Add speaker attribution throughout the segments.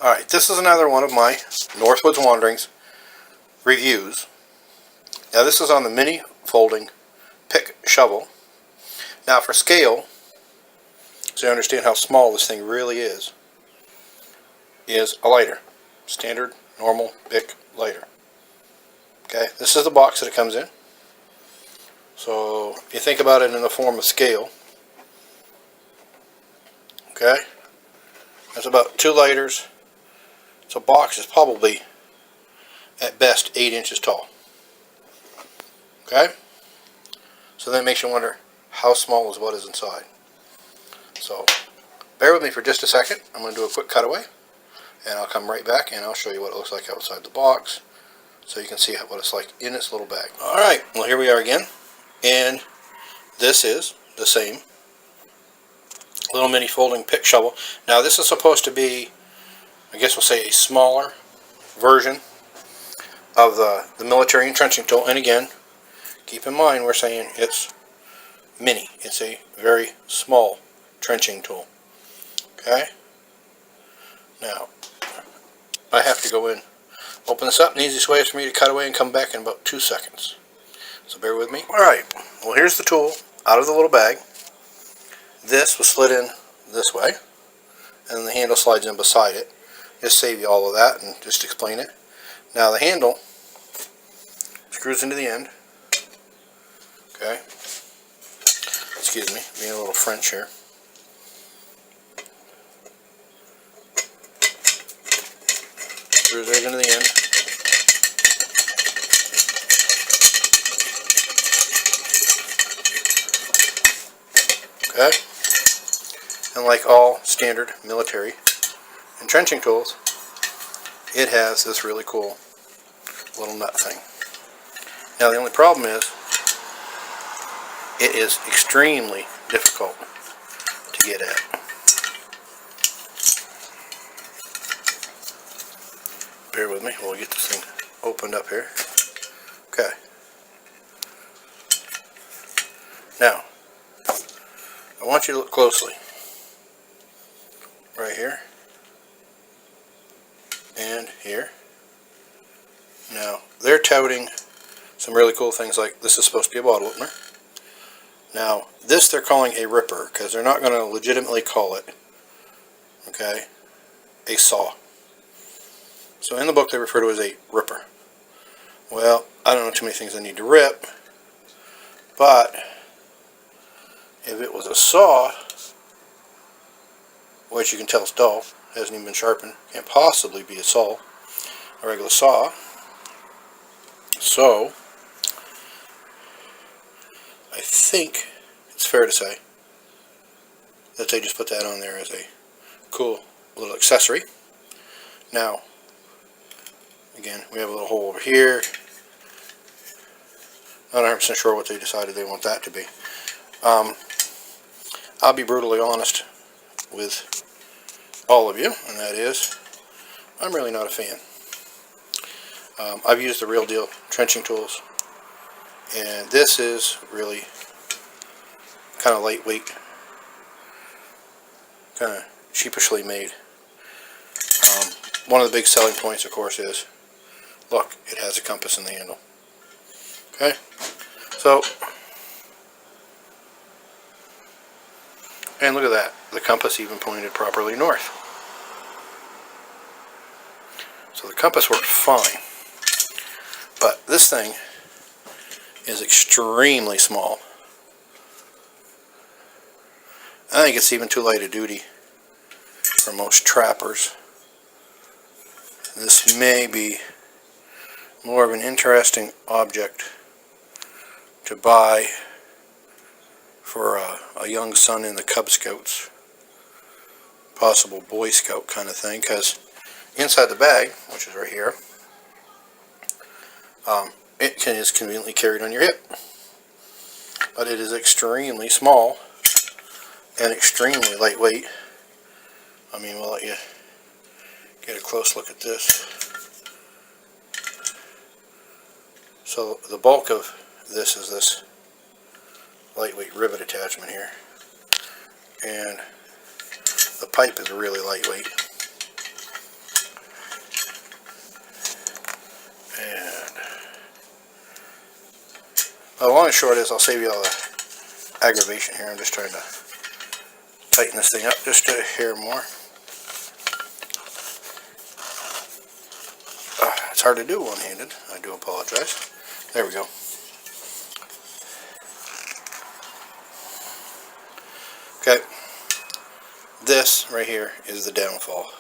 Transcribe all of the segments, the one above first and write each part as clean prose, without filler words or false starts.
Speaker 1: Alright, this is another one of my Northwoods Wanderings reviews. Now this is on the mini folding pick shovel. Now for scale, so you understand how small this thing really is a lighter. Standard, normal, Bic lighter. Okay, this is the box that it comes in. So if you think about it in the form of scale, okay, that's about 2 lighters. So a box is probably at best 8 inches tall. Okay, so that makes you wonder how small is what is inside. So bear with me for just a second. I'm going to do a quick cutaway and I'll come right back and I'll show you what it looks like outside the box so you can see what it's like in its little bag. Alright, well here we are again, and this is the same little mini folding pick shovel. Now this is supposed to be, I guess we'll say, a smaller version of the military entrenching tool. And again, keep in mind we're saying it's mini. It's a very small trenching tool. Okay? Now, I have to go in, open this up, and the easiest way is for me to cut away and come back in about 2 seconds. So bear with me. Alright, well here's the tool out of the little bag. This was slid in this way, and the handle slides in beside it. Just save you all of that and just explain it. Now the handle screws into the end. Okay. Excuse me, being a little French here. Screws right into the end. Okay. And like all standard military entrenching tools, it has this really cool little nut thing. Now the only problem is it is extremely difficult to get at. Bear with me, we'll get this thing opened up here. Okay. Now, I want you to look closely. Right here. And here. Now, they're touting some really cool things like this is supposed to be a bottle opener. Now, this they're calling a ripper because they're not going to legitimately call it, okay, a saw. So in the book they refer to it as a ripper. Well, I don't know too many things I need to rip, but if it was a saw, which you can tell it's dull, hasn't even been sharpened, can't possibly be a regular saw. So I think it's fair to say that they just put that on there as a cool little accessory. Now, again, we have a little hole over here. Not 100% sure what they decided they want that to be. I'll be brutally honest with all of you, and that is, I'm really not a fan. I've used the real deal trenching tools, and this is really kind of lightweight, kind of sheepishly made. One of the big selling points, of course, is, look, it has a compass in the handle. Okay, so, and look at that, the compass even pointed properly north. So the compass worked fine, but this thing is extremely small. I think it's even too light a duty for most trappers. This may be more of an interesting object to buy for a young son in the Cub Scouts, possible Boy Scout kind of thing, because inside the bag, which is right here, it is conveniently carried on your hip. But it is extremely small and extremely lightweight. I mean, we'll let you get a close look at this. So the bulk of this is this lightweight rivet attachment here, and the pipe is really lightweight. Well, the long and short is I'll save you all the aggravation here. I'm just trying to tighten this thing up just a hair more. It's hard to do one-handed. I do apologize. There we go. Okay. This right here is the downfall.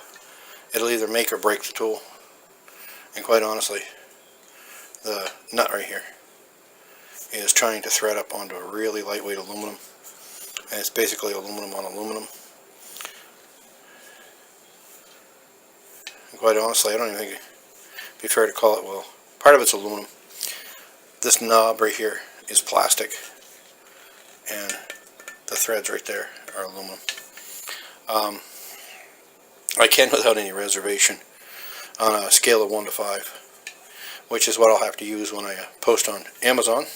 Speaker 1: It'll either make or break the tool. And quite honestly, the nut right here is trying to thread up onto a really lightweight aluminum. And it's basically aluminum on aluminum. And quite honestly, I don't even think it'd be fair to call it, well, part of it's aluminum. This knob right here is plastic. And the threads right there are aluminum. I can, without any reservation, on a scale of 1 to 5, which is what I'll have to use when I post on Amazon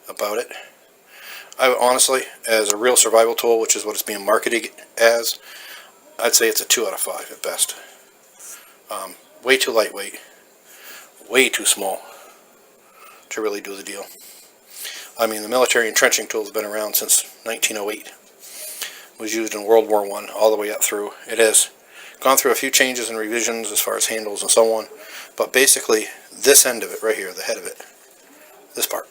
Speaker 1: about it. I honestly, as a real survival tool, which is what it's being marketed as, I'd say it's a 2 out of 5 at best. Way too lightweight, way too small to really do the deal. I mean, the military entrenching tool has been around since 1908. It was used in World War I all the way up through. It has gone through a few changes and revisions as far as handles and so on, but basically this end of it right here, the head of it, this part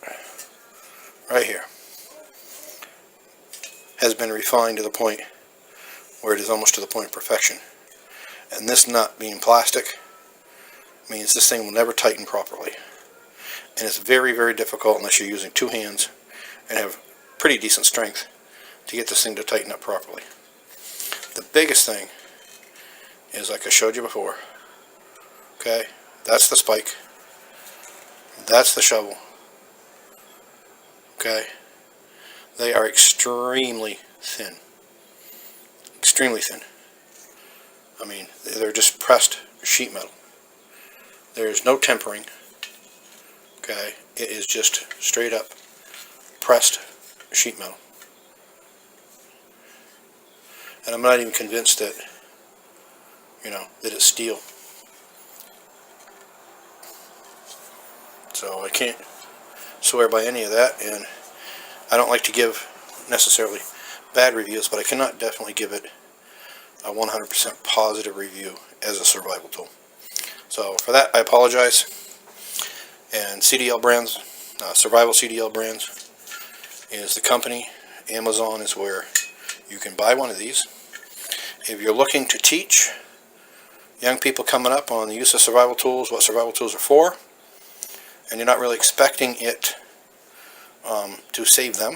Speaker 1: right here, has been refined to the point where it is almost to the point of perfection. And this nut being plastic means this thing will never tighten properly. And it's very, very difficult unless you're using two hands and have pretty decent strength to get this thing to tighten up properly. The biggest thing is, like I showed you before, okay, that's the spike, that's the shovel, okay, they are extremely thin, I mean, they're just pressed sheet metal. There's no tempering, okay, it is just straight up pressed sheet metal. And I'm not even convinced that, that it's steel. So I can't swear by any of that, and I don't like to give necessarily bad reviews, but I cannot definitely give it a 100% positive review as a survival tool. So for that, I apologize. And CDL Brands, Survival CDL Brands is the company. Amazon is where you can buy one of these. If you're looking to teach young people coming up on the use of survival tools, what survival tools are for, and you're not really expecting it to save them,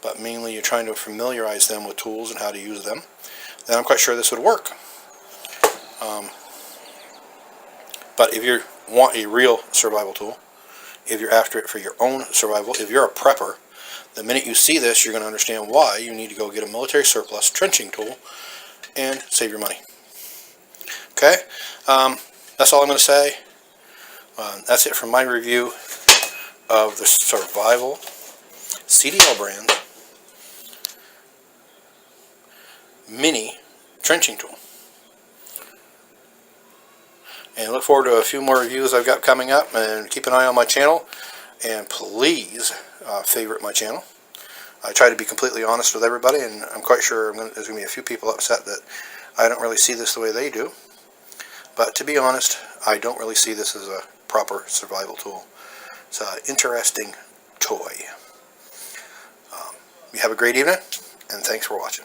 Speaker 1: but mainly you're trying to familiarize them with tools and how to use them, then I'm quite sure this would work. But if you want a real survival tool, if you're after it for your own survival, if you're a prepper, the minute you see this, you're going to understand why you need to go get a military surplus trenching tool and save your money. Okay, that's all I'm going to say. That's it for my review of the Survival CDL brand mini trenching tool. And look forward to a few more reviews I've got coming up, and keep an eye on my channel, and please favorite my channel. I try to be completely honest with everybody, and I'm quite sure there's going to be a few people upset that I don't really see this the way they do. But to be honest, I don't really see this as a proper survival tool. It's an interesting toy. You have a great evening, and thanks for watching.